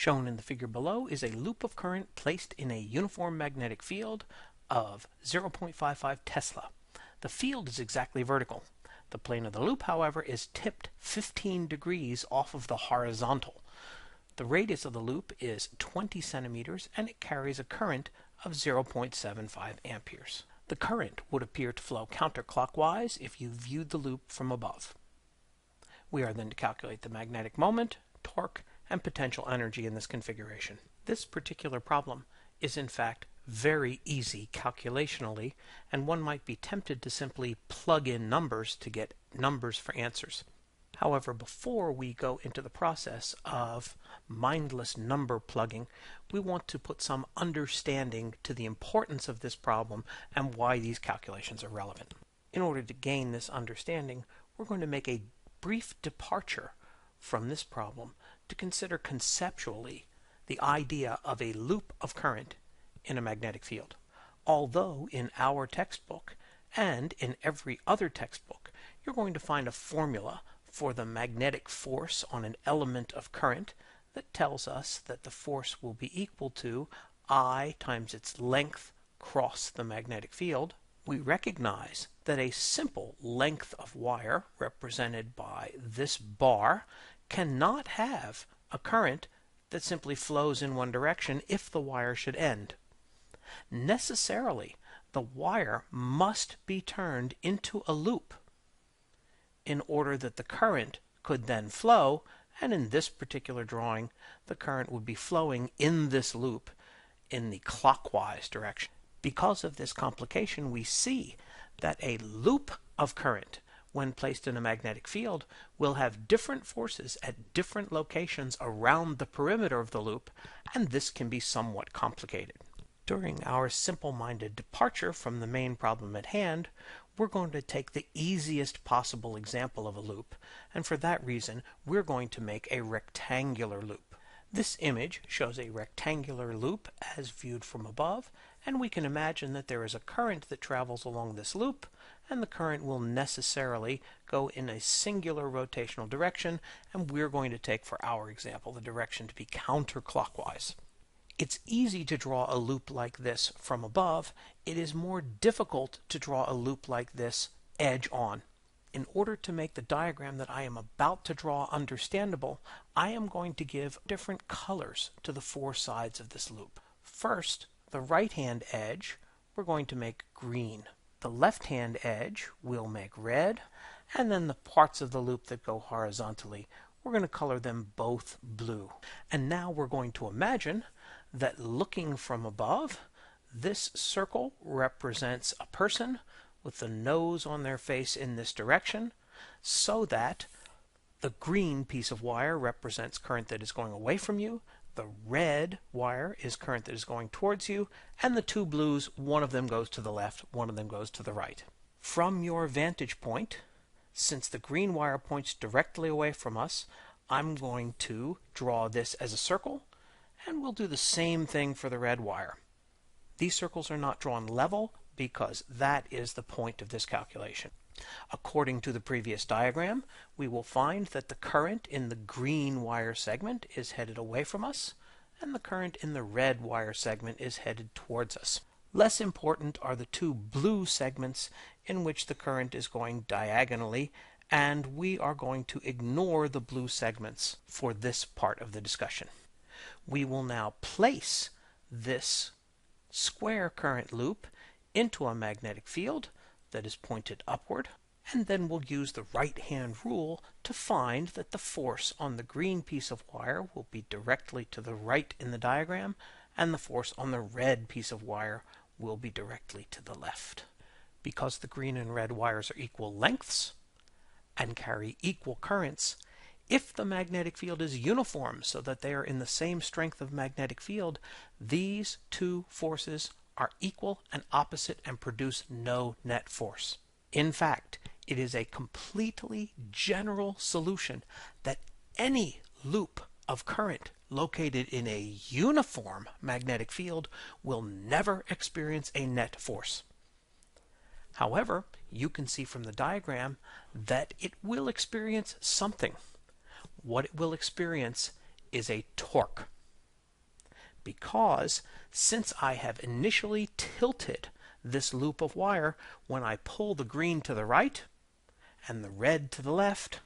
Shown in the figure below is a loop of current placed in a uniform magnetic field of 0.55 Tesla. The field is exactly vertical. The plane of the loop, however, is tipped 15 degrees off of the horizontal. The radius of the loop is 20 centimeters and it carries a current of 0.75 amperes. The current would appear to flow counterclockwise if you viewed the loop from above. We are then to calculate the magnetic moment, torque, and potential energy in this configuration. This particular problem is in fact very easy calculationally, and one might be tempted to simply plug in numbers to get numbers for answers. However, before we go into the process of mindless number plugging, we want to put some understanding to the importance of this problem and why these calculations are relevant. In order to gain this understanding, we're going to make a brief departure from this problem to consider conceptually the idea of a loop of current in a magnetic field. Although in our textbook and in every other textbook you're going to find a formula for the magnetic force on an element of current that tells us that the force will be equal to I times its length cross the magnetic field, we recognize that a simple length of wire represented by this bar cannot have a current that simply flows in one direction if the wire should end. Necessarily, the wire must be turned into a loop in order that the current could then flow, and in this particular drawing, the current would be flowing in this loop in the clockwise direction. Because of this complication, we see that a loop of current, when placed in a magnetic field, will have different forces at different locations around the perimeter of the loop, and this can be somewhat complicated. During our simple-minded departure from the main problem at hand, we're going to take the easiest possible example of a loop, and for that reason, we're going to make a rectangular loop. This image shows a rectangular loop as viewed from above, and we can imagine that there is a current that travels along this loop, and the current will necessarily go in a singular rotational direction, and we're going to take for our example the direction to be counterclockwise. It's easy to draw a loop like this from above. It is more difficult to draw a loop like this edge on. In order to make the diagram that I am about to draw understandable, I am going to give different colors to the four sides of this loop. First, the right-hand edge we're going to make green. The left-hand edge we'll make red, and then the parts of the loop that go horizontally, we're going to color them both blue. And now we're going to imagine that looking from above, this circle represents a person with the nose on their face in this direction, so that the green piece of wire represents current that is going away from you, the red wire is current that is going towards you, and the two blues, one of them goes to the left, one of them goes to the right. From your vantage point, since the green wire points directly away from us, I'm going to draw this as a circle, and we'll do the same thing for the red wire. These circles are not drawn level because that is the point of this calculation. According to the previous diagram, we will find that the current in the green wire segment is headed away from us, and the current in the red wire segment is headed towards us. Less important are the two blue segments in which the current is going diagonally, and we are going to ignore the blue segments for this part of the discussion. We will now place this square current loop into a magnetic field that is pointed upward, and then we'll use the right-hand rule to find that the force on the green piece of wire will be directly to the right in the diagram, and the force on the red piece of wire will be directly to the left. Because the green and red wires are equal lengths and carry equal currents, if the magnetic field is uniform so that they are in the same strength of magnetic field, these two forces are equal and opposite and produce no net force. In fact, it is a completely general solution that any loop of current located in a uniform magnetic field will never experience a net force. However, you can see from the diagram that it will experience something. What it will experience is a torque. because since I have initially tilted this loop of wire, when I pull the green to the right and the red to the left,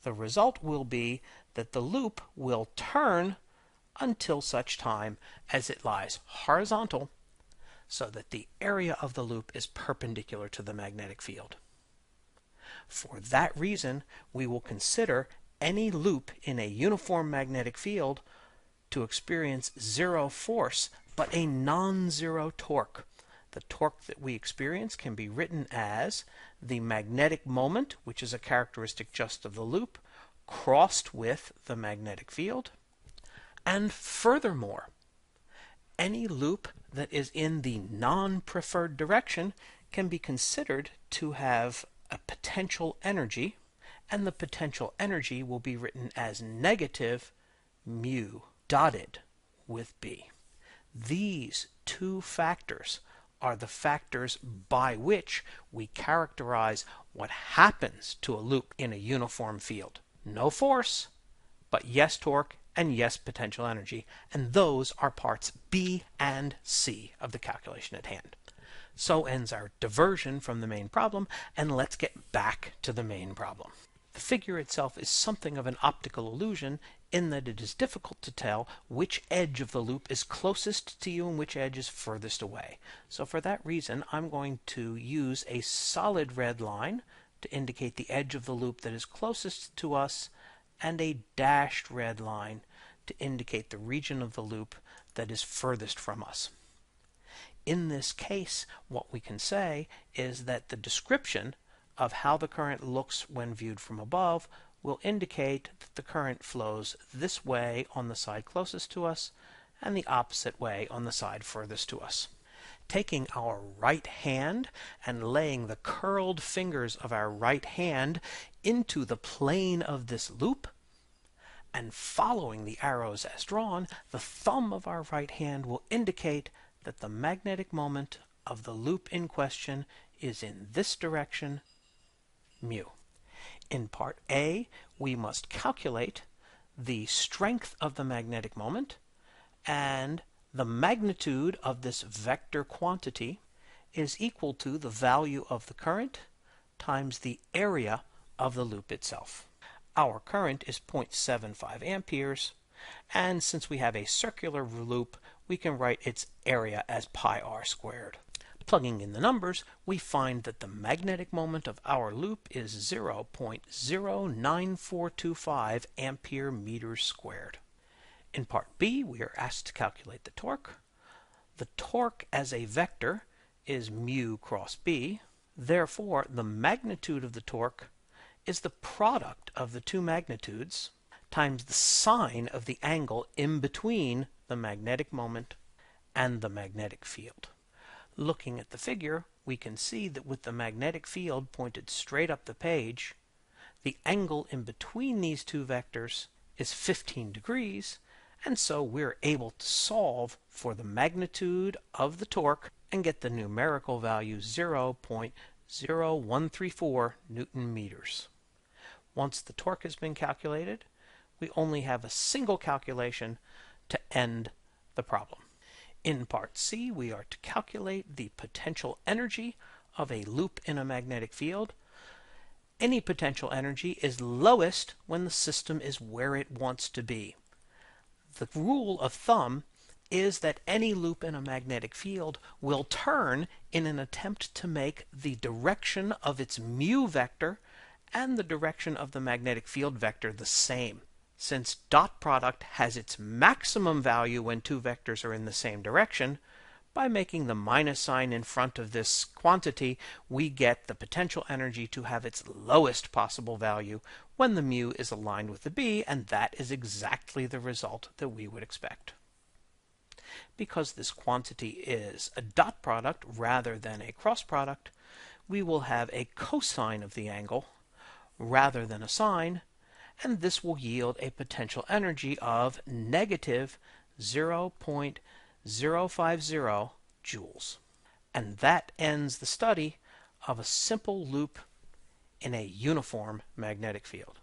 the result will be that the loop will turn until such time as it lies horizontal, so that the area of the loop is perpendicular to the magnetic field. For that reason, we will consider any loop in a uniform magnetic field to experience zero force, but a non-zero torque. The torque that we experience can be written as the magnetic moment, which is a characteristic just of the loop, crossed with the magnetic field. And furthermore, any loop that is in the non-preferred direction can be considered to have a potential energy, and the potential energy will be written as negative mu dotted with B. These two factors are the factors by which we characterize what happens to a loop in a uniform field. No force, but yes torque and yes potential energy, and those are parts B and C of the calculation at hand. So ends our diversion from the main problem, and let's get back to the main problem. The figure itself is something of an optical illusion in that it is difficult to tell which edge of the loop is closest to you and which edge is furthest away. So for that reason, I'm going to use a solid red line to indicate the edge of the loop that is closest to us, and a dashed red line to indicate the region of the loop that is furthest from us. In this case, what we can say is that the description of how the current looks when viewed from above will indicate that the current flows this way on the side closest to us and the opposite way on the side furthest to us. Taking our right hand and laying the curled fingers of our right hand into the plane of this loop, and following the arrows as drawn, the thumb of our right hand will indicate that the magnetic moment of the loop in question is in this direction, mu. In part A, we must calculate the strength of the magnetic moment, and the magnitude of this vector quantity is equal to the value of the current times the area of the loop itself. Our current is 0.75 amperes, and since we have a circular loop, we can write its area as pi r squared. Plugging in the numbers, we find that the magnetic moment of our loop is 0.09425 ampere meters squared. In part B, we are asked to calculate the torque. The torque as a vector is mu cross B. Therefore, the magnitude of the torque is the product of the two magnitudes times the sine of the angle in between the magnetic moment and the magnetic field. Looking at the figure, we can see that with the magnetic field pointed straight up the page, the angle in between these two vectors is 15 degrees, and so we're able to solve for the magnitude of the torque and get the numerical value 0.0134 Newton meters. Once the torque has been calculated, we only have a single calculation to end the problem. In part C, we are to calculate the potential energy of a loop in a magnetic field. Any potential energy is lowest when the system is where it wants to be. The rule of thumb is that any loop in a magnetic field will turn in an attempt to make the direction of its mu vector and the direction of the magnetic field vector the same. Since dot product has its maximum value when two vectors are in the same direction, by making the minus sign in front of this quantity, we get the potential energy to have its lowest possible value when the mu is aligned with the B, and that is exactly the result that we would expect. Because this quantity is a dot product rather than a cross product, we will have a cosine of the angle rather than a sine, and this will yield a potential energy of negative 0.050 joules. And that ends the study of a simple loop in a uniform magnetic field.